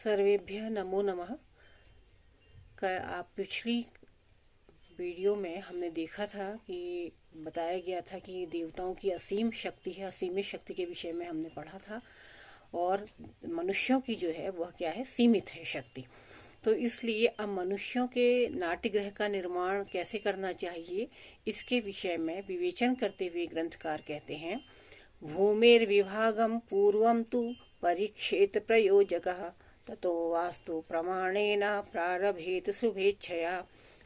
सर्वेभ्य नमो नमः। आप पिछली वीडियो में हमने देखा था कि बताया गया था कि देवताओं की असीम शक्ति है, असीमित शक्ति के विषय में हमने पढ़ा था और मनुष्यों की जो है वह क्या है, सीमित है शक्ति। तो इसलिए अब मनुष्यों के नाट्यगृह का निर्माण कैसे करना चाहिए इसके विषय में विवेचन करते हुए ग्रंथकार कहते हैं, भूमिर्विभागम पूर्वं तु परीक्षेत प्रयोजकः ततो वास्तु प्रमाणेन प्रारभेत शुभेच्छया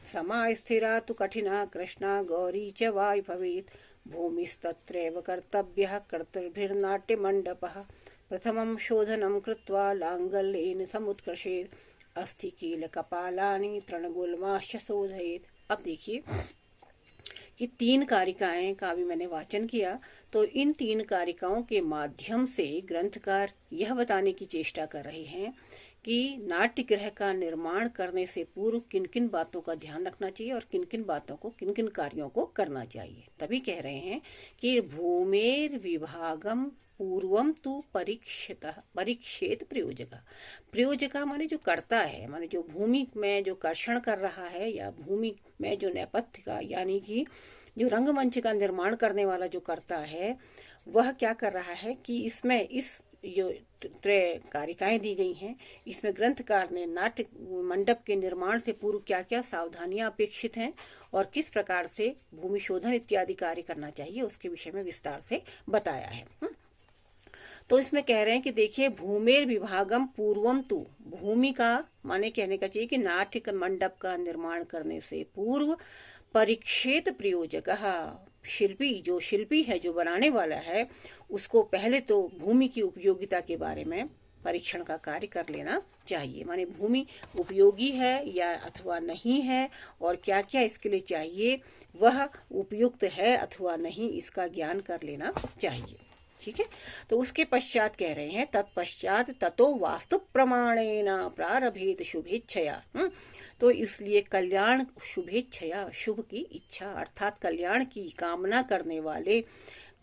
समास्थिरा तु कठिना कृष्णा गौरी च वायु भवेत् भूमिस्तत्रैव कर्तव्यः कर्तृभिर्नाट्यमण्डपः प्रथमं शोधनं कृत्वा लाङ्गल्येन समुत्कर्षेत् अस्ति कील कपालानि तृणगुल्माश्च शोधयेत्। अब देखिए कि 3 कारिकाएं का भी मैंने वाचन किया, तो इन 3 कारिकाओं के माध्यम से ग्रंथकार यह बताने की चेष्टा कर रहे हैं कि नाट्यगृह का निर्माण करने से पूर्व किन किन बातों का ध्यान रखना चाहिए और किन किन बातों को, किन किन कार्यों को करना चाहिए। तभी कह रहे हैं कि भूमेर विभागम पूर्वम तु परीक्षेत प्रयोजका। प्रयोजका माने जो करता है, माने जो भूमि में जो कर्षण कर रहा है या भूमि में जो नेपथ्य का यानी कि जो रंगमंच का निर्माण करने वाला जो करता है वह क्या कर रहा है कि इसमें इस जो 3 कारिकाएं दी गई हैं इसमें ग्रंथकार ने नाट्य मंडप के निर्माण से पूर्व क्या क्या सावधानियां अपेक्षित हैं और किस प्रकार से भूमि शोधन इत्यादि कार्य करना चाहिए उसके विषय में विस्तार से बताया है। तो इसमें कह रहे हैं कि देखिए, भूमेर विभागम पूर्वम तु, भूमि का माने कहने का चाहिए कि नाट्य मंडप का निर्माण करने से पूर्व परीक्षेत प्रयोजकः, शिल्पी जो शिल्पी है, जो बनाने वाला है, उसको पहले तो भूमि की उपयोगिता के बारे में परीक्षण का कार्य कर लेना चाहिए। माने भूमि उपयोगी है या अथवा नहीं है और क्या क्या इसके लिए चाहिए, वह उपयुक्त है अथवा नहीं, इसका ज्ञान कर लेना चाहिए। ठीक है, तो उसके पश्चात कह रहे हैं तत्पश्चात ततो वास्तु प्रमाणेन प्रारभेत शुभेच्छया। तो इसलिए कल्याण शुभेच्छया, शुभ की इच्छा अर्थात कल्याण की कामना करने वाले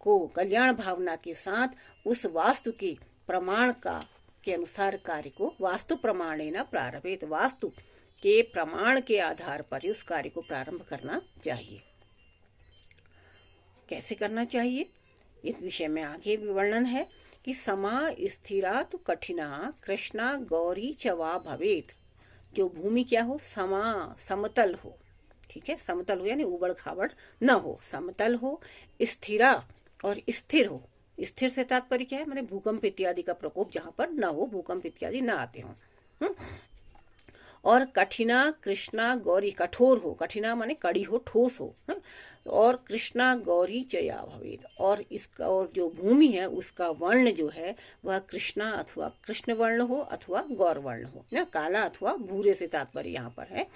को कल्याण भावना के साथ उस वास्तु के प्रमाण का के अनुसार कार्य को वास्तु प्रमाणेन प्रारभेत, वास्तु के प्रमाण के आधार पर ही उस कार्य को प्रारंभ करना चाहिए। कैसे करना चाहिए इस विषय में आगे भी वर्णन है कि समा स्थिरा तो कठिना कृष्णा गौरी च वा भवेत्। जो भूमि क्या हो, समतल हो। ठीक है, समतल हो यानी उबड़ खाबड़ न हो, समतल हो, स्थिरा और स्थिर हो। स्थिर से तात्पर्य क्या है, माने भूकंप इत्यादि का प्रकोप जहां पर न हो, भूकंप इत्यादि न आते हो। और कठिना कृष्णा गौरी, कठोर हो, कठिना माने कड़ी हो, ठोस हो। और कृष्णा गौरी चया भवेद, और इसका और जो भूमि है उसका वर्ण जो है वह कृष्णा अथवा कृष्ण वर्ण हो अथवा गौर वर्ण हो ना, काला अथवा भूरे से तात्पर्य यहाँ पर है,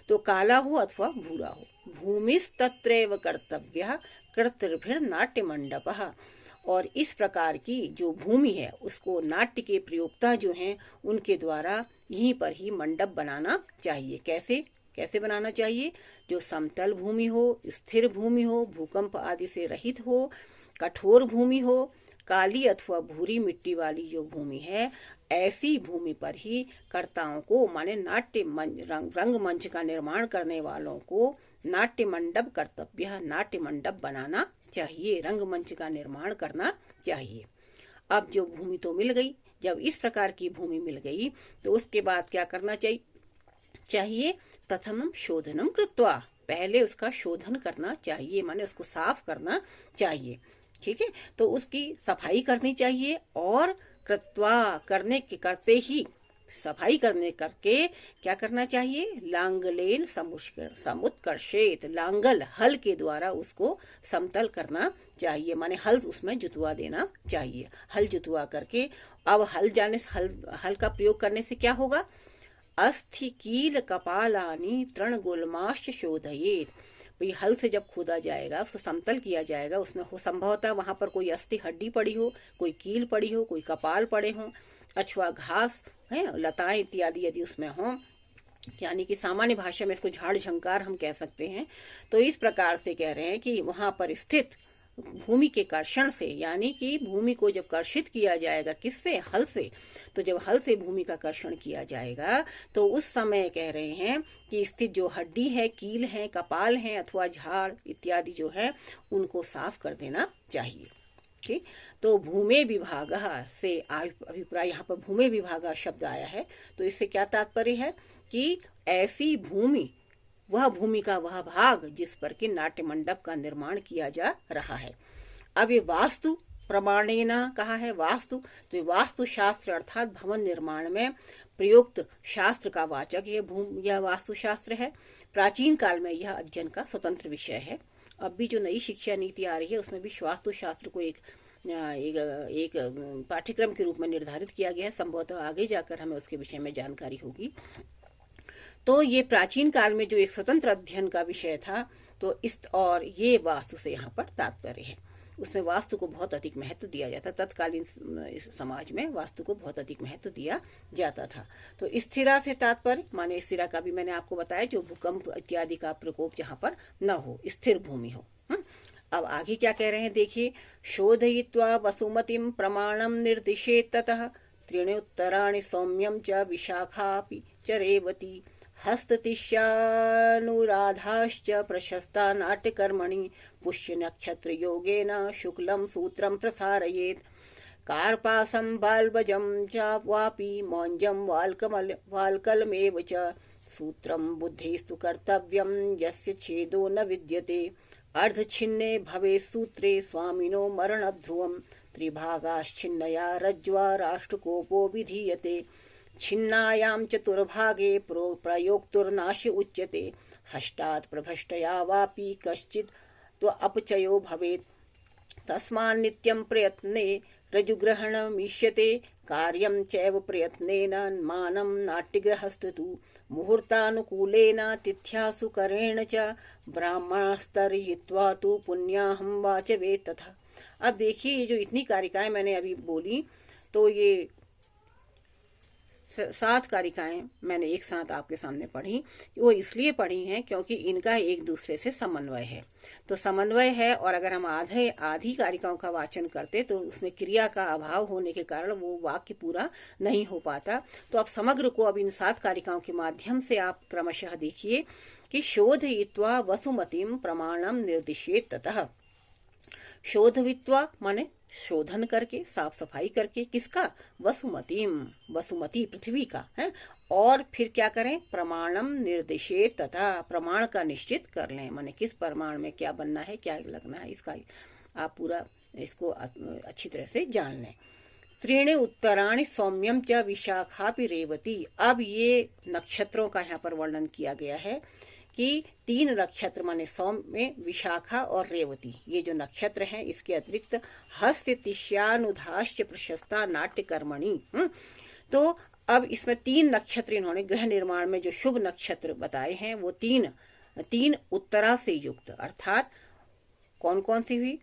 तो काला हो अथवा भूरा हो। भूमिस्तत्रैव कर्तव्यः कर्तृभिर्नाट्य मंडपः, और इस प्रकार की जो भूमि है उसको नाट्य के प्रयोक्ता जो हैं उनके द्वारा यहीं पर ही मंडप बनाना चाहिए। कैसे बनाना चाहिए, जो समतल भूमि हो, स्थिर भूमि हो, भूकंप आदि से रहित हो, कठोर भूमि हो, काली अथवा भूरी मिट्टी वाली जो भूमि है, ऐसी भूमि पर ही कर्ताओं को माने नाट्य रंगमंच का निर्माण करने वालों को नाट्य मंडप कर्तव्य, नाट्य मंडप बनाना चाहिए, रंगमंच का निर्माण करना चाहिए। अब जो भूमि तो मिल गई, जब इस प्रकार की भूमि मिल गई तो उसके बाद क्या करना चाहिए प्रथमम शोधनम कृत्वा, पहले उसका शोधन करना चाहिए, माने उसको साफ करना चाहिए। ठीक है, तो उसकी सफाई करनी चाहिए और कृत्वा करते ही सफाई करके क्या करना चाहिए, लांगलेन समुत्कर्षेत, लांगल हल के द्वारा उसको समतल करना चाहिए, माने हल उसमें जुतवा देना चाहिए। हल जुतवा करके अब हल का प्रयोग करने से क्या होगा, अस्थि कील कपालानि तृणगुल्माश्च शोधयेत्। भाई हल से जब खोदा जाएगा, उसको समतल किया जाएगा, उसमें हो संभवतः वहां पर कोई अस्थि हड्डी पड़ी हो, कोई कील पड़ी हो, कोई कपाल पड़े हो, अथवा घास है, लताएं इत्यादि यदि उसमें हो, यानी कि सामान्य भाषा में इसको झाड़ झंकार हम कह सकते हैं। तो इस प्रकार से कह रहे हैं कि वहां पर स्थित भूमि के कर्षण से, यानी कि भूमि को जब कर्षित किया जाएगा, किससे? हल से। तो जब हल से भूमि का कर्षण किया जाएगा तो उस समय कह रहे हैं कि स्थित जो हड्डी है, कील है, कपाल है अथवा झाड़ इत्यादि जो है उनको साफ कर देना चाहिए। ठीक, तो भूमे विभाग से अभिप्राय, यहाँ पर भूमे विभाग शब्द आया है, तो इससे क्या तात्पर्य है कि ऐसी भूमि, वह भूमि का वह भाग जिस पर कि नाट्य मंडप का निर्माण किया जा रहा है। अब ये वास्तु प्रमाणेन कहा है, वास्तु, तो वास्तु शास्त्र अर्थात भवन निर्माण में प्रयुक्त शास्त्र का वाचक यह वास्तु शास्त्र है। प्राचीन काल में यह अध्ययन का स्वतंत्र विषय है। अब भी जो नई शिक्षा नीति आ रही है उसमें भी वास्तु शास्त्र को एक पाठ्यक्रम के रूप में निर्धारित किया गया है। संभवतः आगे जाकर हमें उसके विषय में जानकारी होगी। तो ये प्राचीन काल में जो एक स्वतंत्र अध्ययन का विषय था, तो और ये वास्तु से यहाँ पर तात्पर्य है। उसमें वास्तु को बहुत अधिक महत्व दिया जाता, तत्कालीन समाज में वास्तु को बहुत अधिक महत्व दिया जाता था। तो स्थिरा से तात्पर्य माने स्थिरा का भी मैंने आपको बताया, जो भूकंप इत्यादि का प्रकोप जहाँ पर न हो, स्थिर भूमि हो। अब आगे क्या कह रहे हैं देखिए, शोधयित्वा वसुमतिम प्रमाणम निर्दिशेत ततः त्रीणि उत्तराणि सौम्यम च विशाखापि च रेवती हस्ततिष्यानुराधाश्च प्रशस्ता नाट्यकर्मणि पुष्य नक्षत्र योगेन शुक्लम सूत्रम प्रसारयेत् कार्पासं बाल्बजं च वापि मौंजं वाल्कलमेव च सूत्रं बुद्धिस्तु कर्तव्यं यस्य छेदो न विद्यते अर्धछिन्ने भवे सूत्रे स्वामिनो मरणध्रुवं त्रिभागाश्छिन्नया रज्ज्वा राष्ट्रकोपो विधीयते छिन्नायां चतुर्भागे प्रयोक्तुर्नाश उच्यते हष्टात् प्रभष्टया वापि कश्चित् अपचयो भवेत् तस्मान्नित्यं प्रयत्ने रजुग्रहणमिष्यते कार्यं चैव प्रयत्नेन मानं नाट्यगृहस्तु मुहूर्तानुकूलेन तिथ्यासु करेण च ब्राह्मणस्तरयित्वा तु पुण्याहं वाचवे तथा। अब देखिए, ये जो इतनी कारिकाएं मैंने अभी बोली, तो ये 7 कारिकाएं मैंने एक साथ आपके सामने पढ़ी। वो इसलिए पढ़ी हैं क्योंकि इनका एक दूसरे से समन्वय है। तो समन्वय है, और अगर हम आधी कारिकाओं का वाचन करते तो उसमें क्रिया का अभाव होने के कारण वो वाक्य पूरा नहीं हो पाता। तो अब समग्र को अब इन 7 कारिकाओं के माध्यम से आप क्रमशः देखिए कि शोधयित्वा वसुमतिम प्रमाणम निर्दिशेत ततः। शोधयित्वा माने शोधन करके, साफ सफाई करके, किसका? वसुमतीम, वसुमती पृथ्वी का है। और फिर क्या करें? प्रमाणम निर्दिशेत तथा, प्रमाण का निश्चित कर लें, माने किस प्रमाण में क्या बनना है, क्या लगना है, इसका आप पूरा इसको अच्छी तरह से जान लें। त्रीणि उत्तराणि सौम्यम च विशाखापि रेवती। अब ये नक्षत्रों का यहाँ पर वर्णन किया गया है कि 3 नक्षत्र माने सौम्य, विशाखा और रेवती, ये जो नक्षत्र हैं, इसके अतिरिक्त हस्य तिष्यानुधाश्च प्रशस्ता नाट्यकर्मणि। तो अब इसमें 3 नक्षत्र इन्होंने गृह निर्माण में जो शुभ नक्षत्र बताए हैं वो 3 उत्तरा से युक्त, अर्थात कौन कौन सी हुई?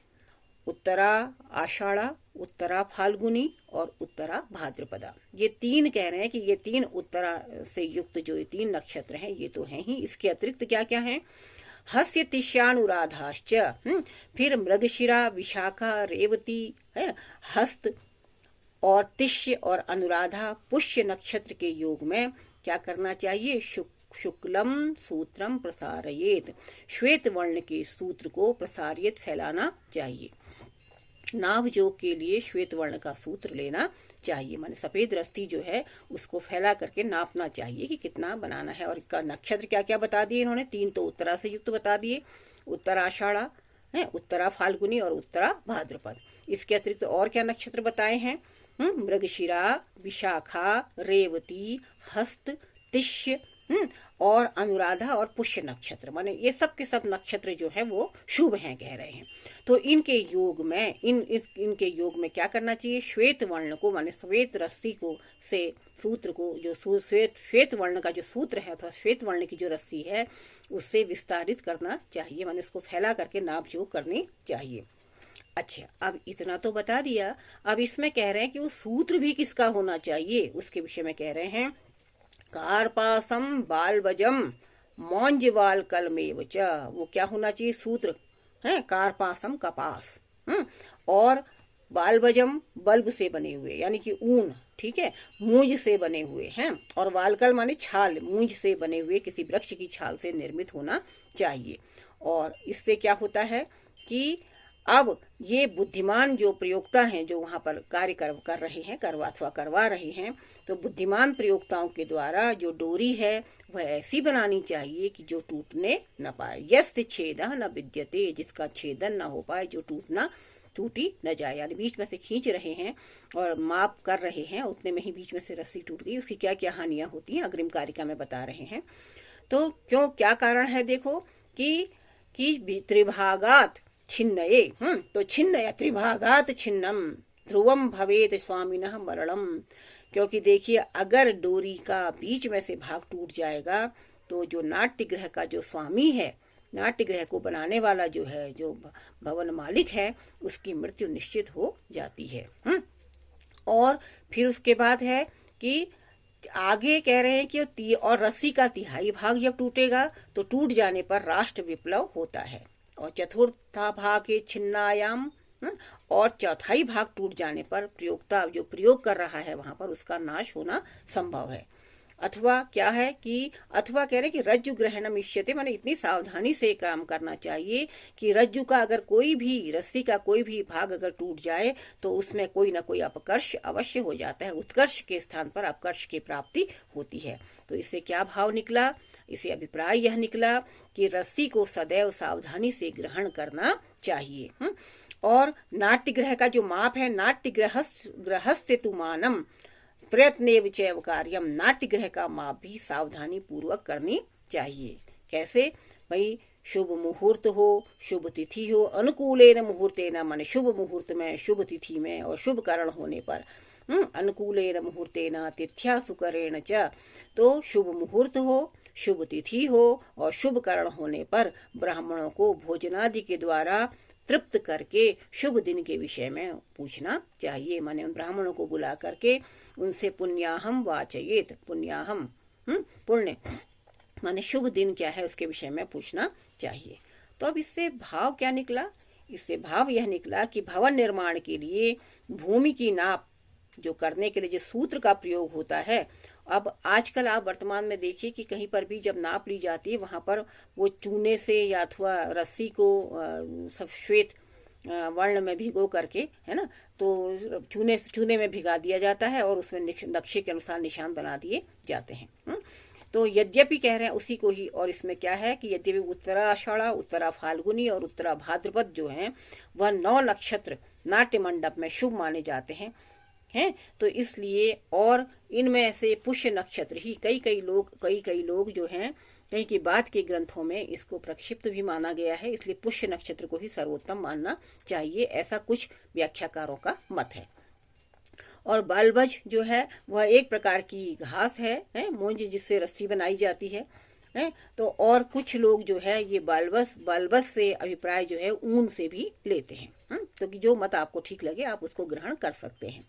उत्तरा आषाढ़ा, उत्तरा फाल्गुनी और उत्तरा भाद्रपदा। ये 3 कह रहे हैं कि ये 3 उत्तरा से युक्त जो ये 3 नक्षत्र हैं ये तो हैं ही। इसके अतिरिक्त क्या क्या हैं? हस्य तिष्यानुराधाश्च, फिर मृगशिरा, विशाखा, रेवती है, हस्त और तिष्य और अनुराधा पुष्य नक्षत्र के योग में क्या करना चाहिए? शुक्लम सूत्रम प्रसारयेत, श्वेत वर्ण के सूत्र को प्रसारित फैलाना चाहिए। नाभ जोग के लिए श्वेत वर्ण का सूत्र लेना चाहिए, माने सफेद रस्सी जो है उसको फैला करके नापना चाहिए कि कितना बनाना है। और इसका नक्षत्र क्या क्या बता दिए इन्होंने? 3 तो उत्तरा से युक्त बता दिए, उत्तरा आषाढ़ा है, उत्तरा फाल्गुनी और उत्तरा भाद्रपद। इसके अतिरिक्त और क्या नक्षत्र बताए हैं? मृगशिरा, विशाखा, रेवती, हस्त, तिष्य और अनुराधा और पुष्य नक्षत्र, माने ये सब के सब नक्षत्र जो है वो शुभ हैं कह रहे हैं। तो इनके योग में इनके योग में क्या करना चाहिए? श्वेत वर्ण को, माने श्वेत रस्सी को से सूत्र को, जो श्वेत वर्ण का जो सूत्र है अथवा श्वेत वर्ण की जो रस्सी है उससे विस्तारित करना चाहिए, माने उसको फैला करके नाप जोग करनी चाहिए। अच्छा, अब इतना तो बता दिया। अब इसमें कह रहे हैं कि वो सूत्र भी किसका होना चाहिए, उसके विषय में कह रहे हैं कार्पासम बालबजम मौंजवाल कलमेव च। वो क्या होना चाहिए? सूत्र है कार्पासम, कपास और बालबजम बल्ब से बने हुए यानी कि ऊन, ठीक है, मूंज से बने हुए हैं। और वालकल माने छाल, मूंज से बने हुए किसी वृक्ष की छाल से निर्मित होना चाहिए। और इससे क्या होता है कि अब ये बुद्धिमान जो प्रयोक्ता हैं जो वहां पर कार्य कर रहे हैं, करवा रहे हैं, तो बुद्धिमान प्रयोक्ताओं के द्वारा जो डोरी है वह ऐसी बनानी चाहिए कि जो टूटने न पाए। यस्य छेदः न विद्यते, जिसका छेदन न हो पाए, जो टूटी न जाए। यानी बीच में से खींच रहे हैं और माप कर रहे हैं, उतने में ही बीच में से रस्सी टूट गई, उसकी क्या क्या हानियां होती हैं अग्रिम कारिका में बता रहे हैं। तो क्यों, क्या कारण है देखो कि त्रिभागात छिन्नये, तो छिन्न या त्रिभागात छिन्नम ध्रुवम भवेत स्वामिनः मरणम। क्योंकि देखिए अगर डोरी का बीच में से भाग टूट जाएगा तो जो नाट्यगृह का जो स्वामी है, नाट्यगृह को बनाने वाला जो है, जो भवन मालिक है, उसकी मृत्यु निश्चित हो जाती है। और फिर उसके बाद है कि आगे कह रहे हैं कि और रस्सी का तिहाई भाग जब टूटेगा तो टूट जाने पर राष्ट्र विप्लव होता है। और चतुर्था भाग छिन्नायाम, और चौथाई भाग टूट जाने पर प्रयोक्ता जो प्रयोग कर रहा है वहां पर उसका नाश होना संभव है। अथवा क्या है कि अथवा कह रहे हैं कि रज्जु ग्रहणम इष्यते, माने इतनी सावधानी से काम करना चाहिए कि रज्जु का अगर कोई भी, रस्सी का कोई भी भाग अगर टूट जाए तो उसमें कोई ना कोई अपकर्ष अवश्य हो जाता है, उत्कर्ष के स्थान पर अपकर्ष की प्राप्ति होती है। तो इससे क्या भाव निकला, इसे अभिप्राय यह निकला कि रस्सी को सदैव सावधानी से ग्रहण करना चाहिए। और नाट्यगृह का जो माप है, नाट्यगृहस्य तु मानम प्रयत्नेव चैव कार्यम, नाट्यगृह का माप भी सावधानी पूर्वक करनी चाहिए। कैसे भाई, शुभ मुहूर्त हो, शुभ तिथि हो, अनुकूलेन मुहूर्तेन, माने शुभ मुहूर्त में, शुभ तिथि में और शुभ करण होने पर, अनुकूलेन मुहूर्तेन तिथ्या सुकरेण च, तो शुभ मुहूर्त हो, शुभ तिथि हो और शुभ करण होने पर ब्राह्मणों को भोजनादि के द्वारा तृप्त करके शुभ दिन के विषय में पूछना चाहिए। माने उन ब्राह्मणों को बुला करके उनसे पुण्याहम वाचयेत, पुण्याहम पुण्य माने शुभ दिन क्या है उसके विषय में पूछना चाहिए। तो अब इससे भाव क्या निकला, इससे भाव यह निकला कि भवन निर्माण के लिए भूमि की नाप जो करने के लिए जिस सूत्र का प्रयोग होता है, अब आजकल आप वर्तमान में देखिए कि कहीं पर भी जब नाप ली जाती है वहां पर वो चूने से या अथवा रस्सी को सफेद वर्ण में भिगो करके, है ना, तो चूने में भिगा दिया जाता है और उसमें नक्शे के अनुसार निशान बना दिए जाते हैं। तो यद्यपि कह रहे हैं उसी को ही, और इसमें क्या है कि यद्यपि उत्तराषाढ़ा, उत्तरा फाल्गुनी और उत्तरा भाद्रपद जो हैं वह 9 नक्षत्र नाट्य मंडप में शुभ माने जाते हैं, तो इसलिए, और इनमें से पुष्य नक्षत्र ही कई लोग जो हैं, कहीं की बात के ग्रंथों में इसको प्रक्षिप्त भी माना गया है, इसलिए पुष्य नक्षत्र को ही सर्वोत्तम मानना चाहिए, ऐसा कुछ व्याख्याकारों का मत है। और बालबज जो है वह एक प्रकार की घास है, मूंज जिससे रस्सी बनाई जाती है, तो और कुछ लोग जो है ये बालबस से अभिप्राय जो है ऊन से भी लेते हैं। तो कि जो मत आपको ठीक लगे आप उसको ग्रहण कर सकते हैं।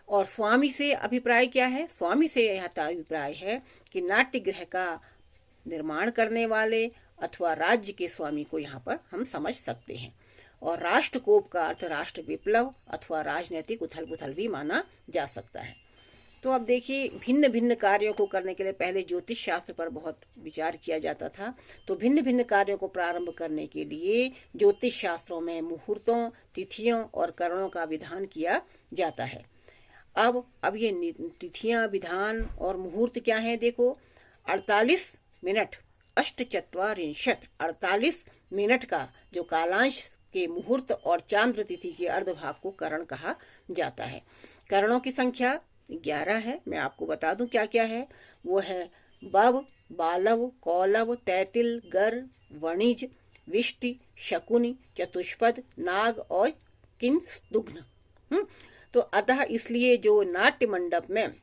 और स्वामी से अभिप्राय क्या है, स्वामी से यह अभिप्राय है कि नाट्यगृह का निर्माण करने वाले अथवा राज्य के स्वामी को यहाँ पर हम समझ सकते हैं। और राष्ट्रकोप का अर्थ राष्ट्र विप्लव अथवा राजनीतिक उथल पुथल भी माना जा सकता है। तो अब देखिए, भिन्न भिन्न कार्यों को करने के लिए पहले ज्योतिष शास्त्र पर बहुत विचार किया जाता था, तो भिन्न भिन्न कार्यों को प्रारंभ करने के लिए ज्योतिष शास्त्रों में मुहूर्तों, तिथियों और करणों का विधान किया जाता है। अब ये तिथियां, विधान और मुहूर्त क्या है, देखो 48 मिनट 48 मिनट का जो कालांश के मुहूर्त और चांद्र तिथि के अर्धभाग को करण कहा जाता है। करणों की संख्या 11 है, मैं आपको बता दूं क्या क्या है। वो है बव, बालव, कौलव, तैतिल, गर, वणिज, विष्टि, शकुनि, चतुष्पद, नाग और किंसदुग्न। तो अतः इसलिए जो नाट्य मंडप में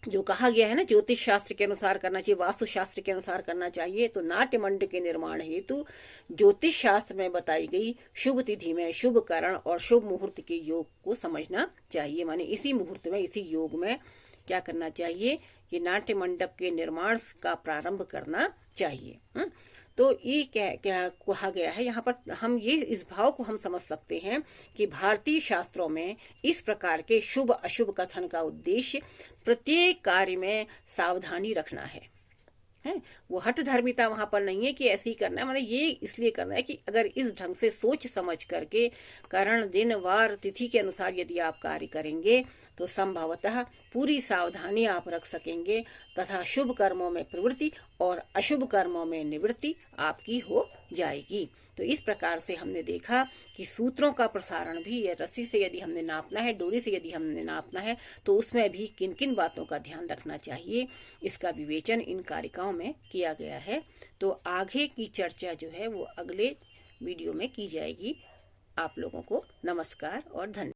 जो कहा गया है ना, ज्योतिष शास्त्र के अनुसार करना चाहिए, वास्तु शास्त्र के अनुसार करना चाहिए, तो नाट्य मंडप के निर्माण हेतु ज्योतिष शास्त्र में बताई गई शुभ तिथि में शुभ करण और शुभ मुहूर्त के योग को समझना चाहिए। माने इसी मुहूर्त में, इसी योग में क्या करना चाहिए, ये नाट्य मंडप के निर्माण का प्रारंभ करना चाहिए। तो ये क्या क्या कहा गया है यहाँ पर, हम ये इस भाव को हम समझ सकते हैं कि भारतीय शास्त्रों में इस प्रकार के शुभ अशुभ कथन का उद्देश्य प्रत्येक कार्य में सावधानी रखना है। वो हठ धर्मिता वहां पर नहीं है कि ऐसे ही करना है, मतलब ये इसलिए करना है कि अगर इस ढंग से सोच समझ करके करण दिन वार तिथि के अनुसार यदि आप कार्य करेंगे तो संभवतः पूरी सावधानी आप रख सकेंगे तथा शुभ कर्मों में प्रवृत्ति और अशुभ कर्मों में निवृत्ति आपकी हो जाएगी। तो इस प्रकार से हमने देखा कि सूत्रों का प्रसारण भी, ये रस्सी से यदि हमने नापना है, डोरी से यदि हमने नापना है, तो उसमें भी किन किन बातों का ध्यान रखना चाहिए, इसका विवेचन इन कारिकाओं में किया गया है। तो आगे की चर्चा जो है वो अगले वीडियो में की जाएगी। आप लोगों को नमस्कार और धन्यवाद।